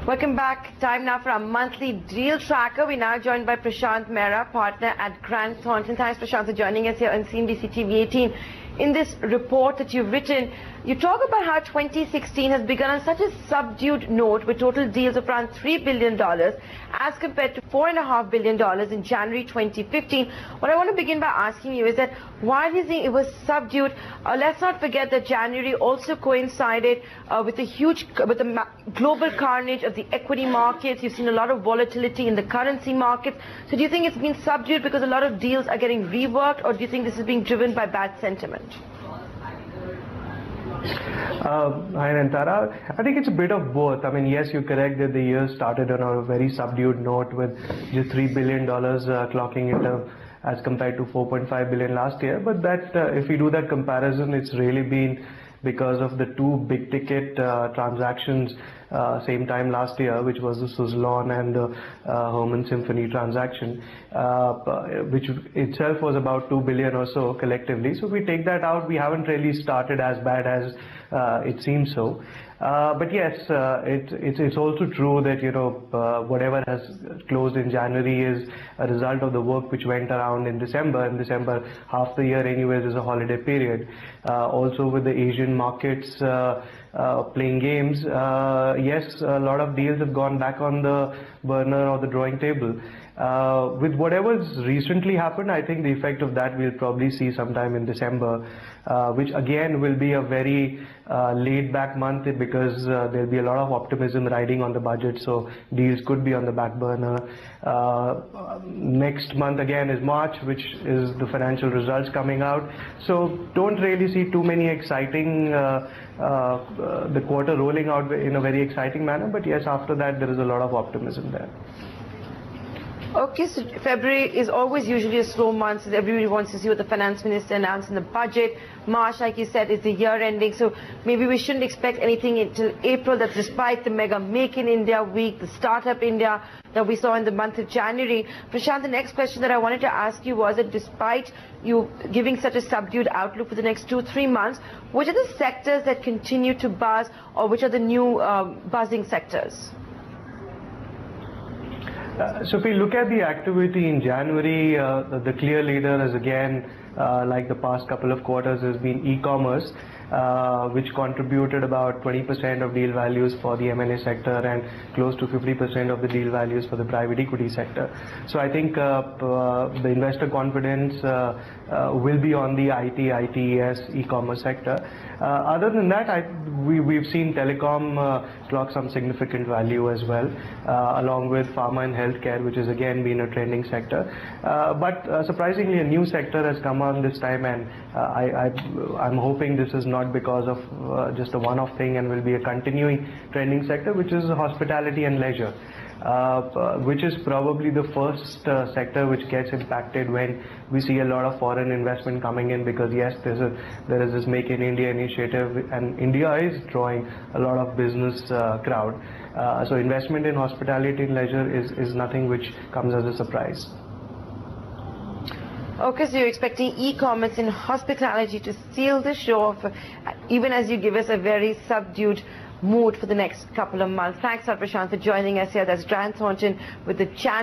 Welcome back. Time now for our monthly deal tracker. We're now joined by Prashant Mehra, partner at Grant Thornton. Thanks, Prashant, for joining us here on CNBC TV18. In this report that you've written, you talk about how 2016 has begun on such a subdued note with total deals of around $3 billion as compared to $4.5 billion in January 2015. What I want to begin by asking you is that while you think it was subdued, let's not forget that January also coincided with the global carnage of the equity markets. You've seen a lot of volatility in the currency markets. So do you think it's been subdued because a lot of deals are getting reworked, or do you think this is being driven by bad sentiment? Hi Nantara. I think it's a bit of both. I mean, yes, you're correct that the year started on a very subdued note with just $3 billion clocking it as compared to $4.5 billion last year. But that, if we do that comparison, it's really been because of the two big ticket transactions same time last year, which was the Suzlon and the Herman Symphony transaction, which itself was about $2 billion or so collectively. So if we take that out, we haven't really started as bad as it seems so. But yes, it's also true that, you know, whatever has closed in January is a result of the work which went around in December. In December, half the year anyways is a holiday period. Also with the Asian markets playing games, yes, a lot of deals have gone back on the burner or the drawing table. With whatever's recently happened, I think the effect of that we'll probably see sometime in December, which again will be a very laid back month because there'll be a lot of optimism riding on the budget, so deals could be on the back burner. Next month again is March, which is the financial results coming out, so don't really see too many exciting the quarter rolling out in a very exciting manner, but yes, after that there is a lot of optimism there. Okay, so February is always usually a slow month, so everybody wants to see what the finance minister announced in the budget. March, like you said, is the year ending, so maybe we shouldn't expect anything until April. That's despite the mega Make in India week, the Startup India that we saw in the month of January. Prashant, the next question that I wanted to ask you was that despite you giving such a subdued outlook for the next 2-3 months, which are the sectors that continue to buzz, or which are the new buzzing sectors? So if we look at the activity in January, the clear leader is again, like the past couple of quarters, has been e-commerce, which contributed about 20% of deal values for the M&A sector and close to 50% of the deal values for the private equity sector. So I think the investor confidence will be on the IT, ITES, e-commerce sector. Other than that, we've seen telecom clock some significant value as well, along with pharma and healthcare, which has again been a trending sector. But surprisingly, a new sector has come on this time, and I'm hoping this is not because of just a one-off thing and will be a continuing trending sector, which is hospitality and leisure, which is probably the first sector which gets impacted when we see a lot of foreign investment coming in, because yes, there is this Make in India initiative, and India is drawing a lot of business crowd. So investment in hospitality and leisure is nothing which comes as a surprise. Okay, so you're expecting e-commerce and hospitality to steal the show, even as you give us a very subdued mood for the next couple of months. Thanks, Prashant, for joining us here. That's Grant Thornton with the channel.